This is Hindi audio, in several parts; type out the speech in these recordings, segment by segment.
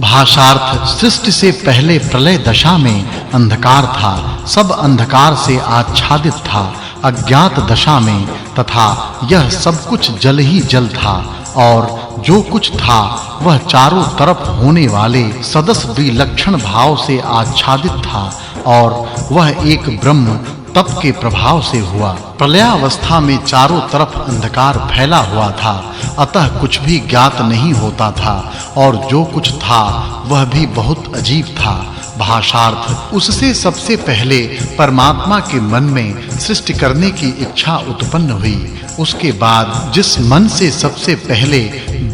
भाषार्थ सृष्टि से पहले प्रलय दशा में अंधकार था, सब अंधकार से आच्छादित था। अज्ञात दशा में तथा यह सब कुछ जल ही जल था और जो कुछ था वह चारों तरफ होने वाले सदस विलक्षण भाव से आच्छादित था और वह एक ब्रह्म तप के प्रभाव से हुआ। प्रलयावस्था में चारों तरफ अंधकार फैला हुआ था, अतः कुछ भी ज्ञात नहीं होता था और जो कुछ था वह भी बहुत अजीब था। भाषार्थ उससे सबसे पहले परमात्मा के मन में सृष्टि करने की इच्छा उत्पन्न हुई। उसके बाद जिस मन से सबसे पहले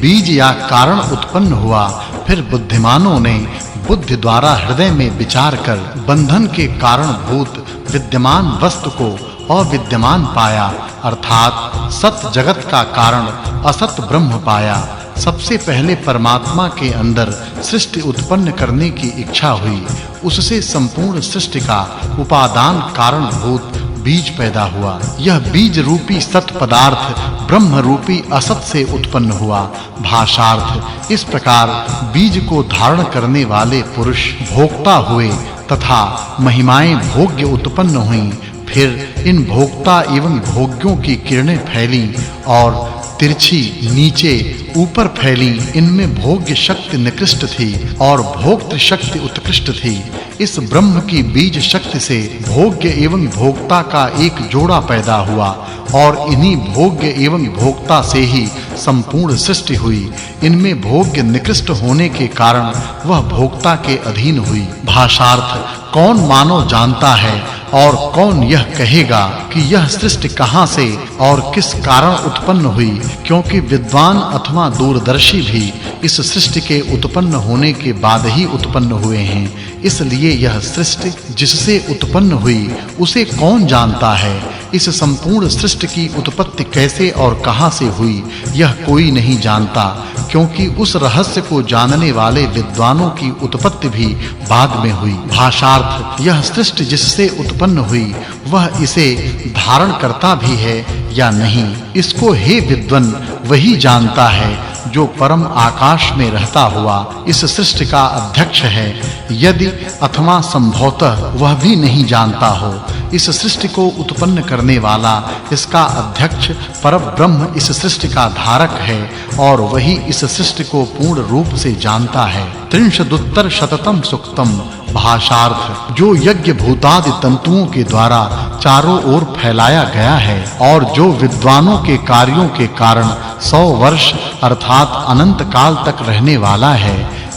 बीज या कारण उत्पन्न हुआ, फिर बुद्धिमानों ने बुद्धि द्वारा हृदय में विचार कर बंधन के कारण भूत विद्यमान वस्तु को अविद्यमान पाया, अर्थात सत जगत का कारण असत ब्रह्म पाया। सबसे पहले परमात्मा के अंदर सृष्टि उत्पन्न करने की इच्छा हुई, उससे संपूर्ण सृष्टि का उपादान कारण भूत बीज पैदा हुआ। यह बीज रूपी सत पदार्थ ब्रह्म रूपी असत से उत्पन्न हुआ। भाषार्थ इस प्रकार बीज को धारण करने वाले पुरुष भोक्ता हुए तथा महिमाएं भोग्य उत्पन्न हुईं। फिर इन भोक्ता एवं भोग्यों की किरणें फैलीं और तिरछी नीचे ऊपर फैली। इनमें भोग्य शक्ति निकृष्ट थी और भोक्त शक्ति उत्कृष्ट थी। इस ब्रह्म की बीज शक्ति से भोग्य एवं भोक्ता का एक जोड़ा पैदा हुआ और इन्हीं भोग्य एवं भोक्ता से ही संपूर्ण सृष्टि हुई। इनमें भोग्य निकृष्ट होने के कारण वह भोक्ता के अधीन हुई। भाषार्थ कौन मानो जानता है और कौन यह कहेगा कि यह सृष्टि कहां से और किस कारण उत्पन्न हुई, क्योंकि विद्वान अथवा दूरदर्शी भी इस सृष्टि के उत्पन्न होने के बाद ही उत्पन्न हुए हैं। इसलिए यह सृष्टि जिससे उत्पन्न हुई उसे कौन जानता है। इस संपूर्ण सृष्टि की उत्पत्ति कैसे और कहां से हुई यह कोई नहीं जानता, क्योंकि उस रहस्य को जानने वाले विद्वानों की उत्पत्ति भी बाद में हुई। भाषार्थ यह सृष्टि जिससे उत्पन्न हुई वह इसे धारण करता भी है या नहीं, इसको हे विद्वान वही जानता है जो परम आकाश में रहता हुआ इस सृष्टि का अध्यक्ष है। यदि अथवा संभवतः वह भी नहीं जानता हो, इस सृष्टि को उत्पन्न करने वाला इसका अध्यक्ष परब्रह्म इस सृष्टि का धारक है और वही इस सृष्टि को पूर्ण रूप से जानता है। त्रिंशदुत्तर शततम सुक्तम। भाषार्थ जो यज्ञ भूतादि तंतुओं के द्वारा चारों ओर फैलाया गया है और जो विद्वानों के कार्यों के कारण 100 वर्ष अर्थात अनंत काल तक रहने वाला है,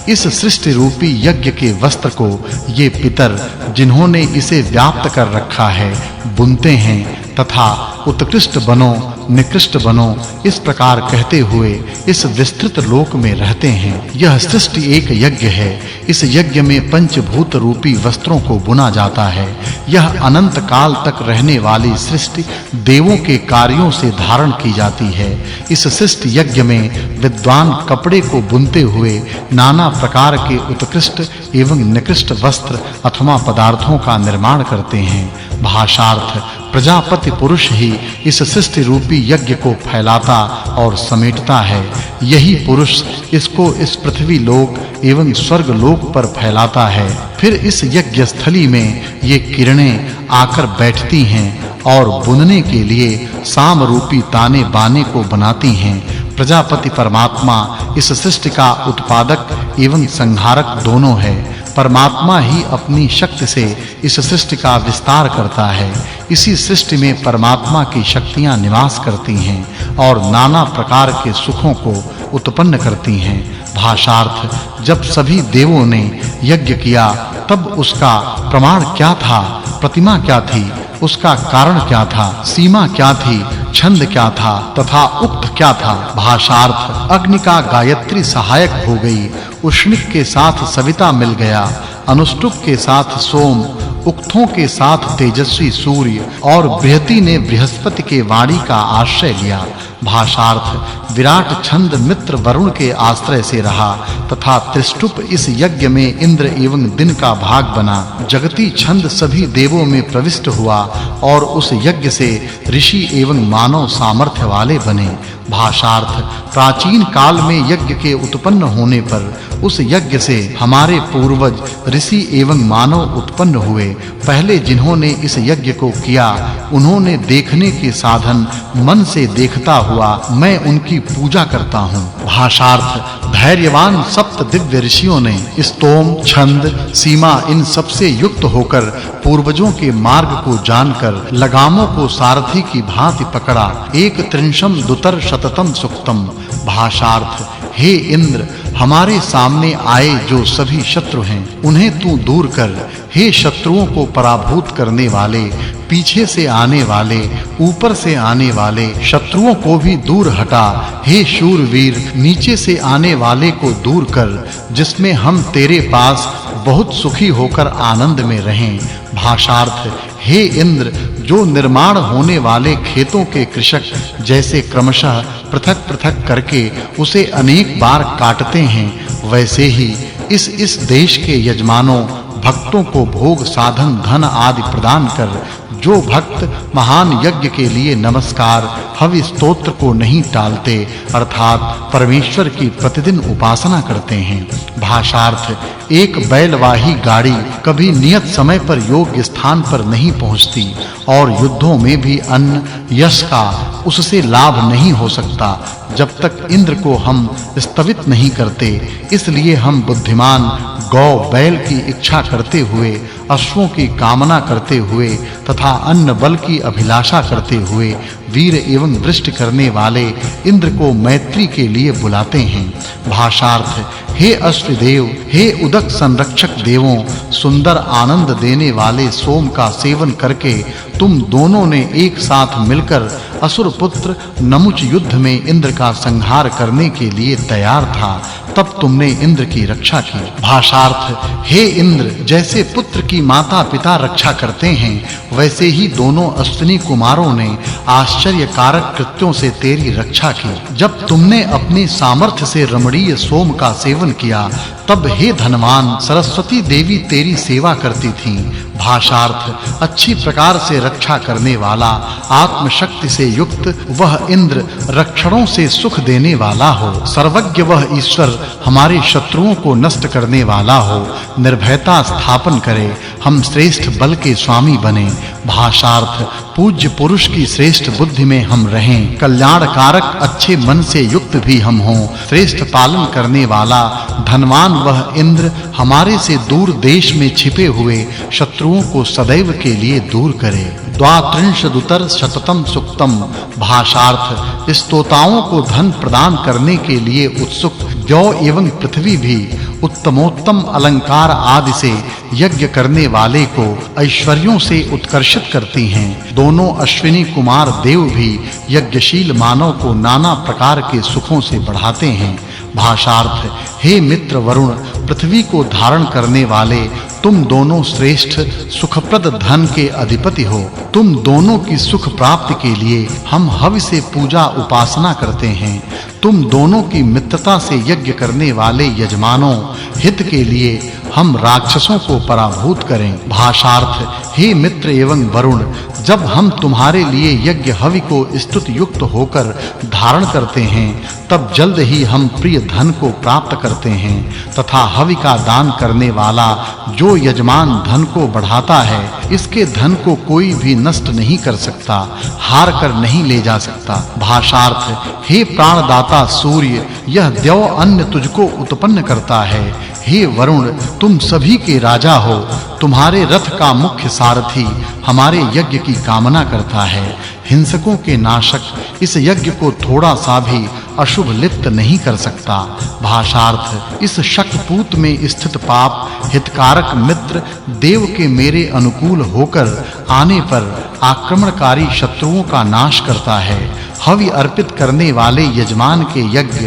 इस सृष्टि रूपी यज्ञ के वस्त्र को ये पितर जिन्होंने इसे व्याप्त कर रखा है बुनते हैं तथा उत्कृष्ट बनो निकृष्ट बनो इस प्रकार कहते हुए इस विस्तृत लोक में रहते हैं। यह सृष्टि एक यज्ञ है। इस यज्ञ में पंचभूत रूपी वस्त्रों को बुना जाता है। यह अनंत काल तक रहने वाली सृष्टि देवों के कार्यों से धारण की जाती है। इस सृष्टि यज्ञ में विद्वान कपड़े को बुनते हुए नाना प्रकार के उत्कृष्ट एवं निकृष्ट वस्त्र अथवा पदार्थों का निर्माण करते हैं। भाषार्थ प्रजापति पुरुष ही इस सृष्टि रूपी यज्ञ को फैलाता और समेटता है। यही पुरुष इसको इस पृथ्वी लोक एवं स्वर्ग लोक पर फैलाता है। फिर इस यज्ञ स्थली में ये किरणें आकर बैठती हैं और बुनने के लिए साम रूपी ताने बाने को बनाती हैं। प्रजापति परमात्मा इस सृष्टि का उत्पादक एवं संहारक दोनों है। परमात्मा ही अपनी शक्ति से इस सृष्टि का विस्तार करता है। इसी सृष्टि में परमात्मा की शक्तियां निवास करती हैं और नाना प्रकार के सुखों को उत्पन्न करती हैं। भाषार्थ जब सभी देवों ने यज्ञ किया तब उसका प्रमाण क्या था, प्रतिमा क्या थी, उसका कारण क्या था, सीमा क्या थी, छंद क्या था तथा उक्त क्या था। भाषार्थ अग्नि का गायत्री सहायक हो गई, उष्णिक के साथ सविता मिल गया, अनुष्टुप के साथ सोम, उक्थों के साथ तेजस्वी सूर्य और बृहति ने बृहस्पति के वाणी का आश्रय लिया। भाषार्थ विराट छंद मित्र वरुण के आश्रय से रहा तथा त्रिष्टुप इस यज्ञ में इंद्र एवं दिन का भाग बना। जगती छंद सभी देवों में प्रविष्ट हुआ और उस यज्ञ से ऋषि एवं मानव सामर्थ्य वाले बने। भाषार्थ प्राचीन काल में यज्ञ के उत्पन्न होने पर उस यज्ञ से हमारे पूर्वज ऋषि एवं मानव उत्पन्न हुए। पहले जिन्होंने इस यज्ञ को किया उन्होंने देखने के साधन मन से देखता हुआ मैं उनकी पूजा करता हूँ। भाषार्थ धैर्यवान सप्त दिव्य ऋषियों ने स्तोम, छंद, सीमा इन सब से युक्त होकर पूर्वजों के मार्ग को जानकर लगामों को सारथी की भांति पकड़ा। एक त्रिंशम दुतर शततम सुक्तम। भाषार्थ हे इंद्र, हमारे सामने आए जो सभी शत्रु हैं उन्हें तू दूर कर। हे शत्रुओं को पराभूत करने वाले, पीछे से आने वाले, ऊपर से आने वाले शत्रुओं को भी दूर हटा। हे शूरवीर, नीचे से आने वाले को दूर कर जिसमें हम तेरे पास बहुत सुखी होकर आनंद में रहें। भाषार्थ हे इंद्र, जो निर्माण होने वाले खेतों के कृषक जैसे क्रमशः पृथक-पृथक करके उसे अनेक बार काटते हैं, वैसे ही इस देश के यजमानों भक्तों को भोग साधन धन आदि प्रदान कर जो भक्त महान यज्ञ के लिए नमस्कार हवि स्तोत्र को नहीं टालते अर्थात परमेश्वर की प्रतिदिन उपासना करते हैं। भाषार्थ एक बैलवाही गाड़ी कभी नियत समय पर योग्य स्थान पर नहीं पहुंचती और युद्धों में भी अन्न यश का उससे लाभ नहीं हो सकता जब तक इंद्र को हम स्तवित नहीं करते। इसलिए हम बुद्धिमान गौ बैल की इच्छा करते हुए, अश्वों की कामना करते हुए तथा अन्न बल की अभिलाषा करते हुए वीर एवं वृष्टि करने वाले इंद्र को मैत्री के लिए बुलाते हैं। भाषार्थ हे अश्वदेव, हे उदक संरक्षक देवों, सुंदर आनंद देने वाले सोम का सेवन करके तुम दोनों ने एक साथ मिलकर असुर पुत्र नमुच युद्ध में इंद्र का संहार करने के लिए तैयार था, तब तुमने इंद्र की रक्षा की। भाषार्थ हे इंद्र, जैसे पुत्र की माता-पिता रक्षा करते हैं वैसे ही दोनों अश्विनी कुमारों ने आश्चर्यकारक कृत्यों से तेरी रक्षा की। जब तुमने अपनी सामर्थ्य से रमणीय सोम का सेवन किया तब हे धनवान सरस्वती देवी तेरी सेवा करती थीं। भाषार्थ अच्छी प्रकार से रक्षा करने वाला, आत्म शक्ति से युक्त वह इंद्र रक्षणों से सुख देने वाला हो। सर्वज्ञ वह ईश्वर हमारे शत्रुओं को नष्ट करने वाला हो। निर्भयता स्थापन करे, हम श्रेष्ठ बल के स्वामी बने। भाषार्थ पूज्य पुरुष की श्रेष्ठ बुद्धि में हम रहें, कल्याणकारक अच्छे मन से युक्त भी हम हों। श्रेष्ठ पालन करने वाला धनवान वह इंद्र हमारे से दूर देश में छिपे हुए शत्रुओं को सदैव के लिए दूर करे। द्वात्रिंशदुतर शततम सुक्तम। भाषार्थ स्तोताओं को धन प्रदान करने के लिए उत्सुक गौ एवं पृथ्वी भी उत्तमोत्तम अलंकार आदि से यज्ञ करने वाले को ऐश्वर्यों से उत्कर्षित करती हैं। दोनों अश्विनी कुमार देव भी यज्ञशील मानव को नाना प्रकार के सुखों से बढ़ाते हैं। भाषार्थ हे मित्र वरुण, पृथ्वी को धारण करने वाले तुम दोनों श्रेष्ठ सुखप्रद धन के अधिपति हो। तुम दोनों की सुख प्राप्ति के लिए हम हवि से पूजा उपासना करते हैं। तुम दोनों की मित्रता से यज्ञ करने वाले यजमानों हित के लिए हम राक्षसों को पराभूत करें। भाषार्थ हे मित्र एवं वरुण, जब हम तुम्हारे लिए यज्ञ हवि को स्तुत युक्त होकर धारण करते हैं तब जल्द ही हम प्रिय धन को प्राप्त करते हैं तथा हवि का दान करने वाला जो यजमान धन को बढ़ाता है इसके धन को कोई भी नष्ट नहीं कर सकता, हार कर नहीं ले जा सकता। भाषार्थ हे प्राणदाता सूर्य, यह देव अन्न तुझको उत्पन्न करता है। हे वरुण, तुम सभी के राजा हो। तुम्हारे रथ का मुख्य सारथी हमारे यज्ञ की कामना करता है। हिंसकों के नाशक इस यज्ञ को थोड़ा सा भी अशुभ लिप्त नहीं कर सकता। भाषार्थ इस शक्तिपूत में स्थित पाप हितकारक मित्र देव के मेरे अनुकूल होकर आने पर आक्रमणकारी शत्रुओं का नाश करता है। हवि अर्पित करने वाले यजमान के यज्ञ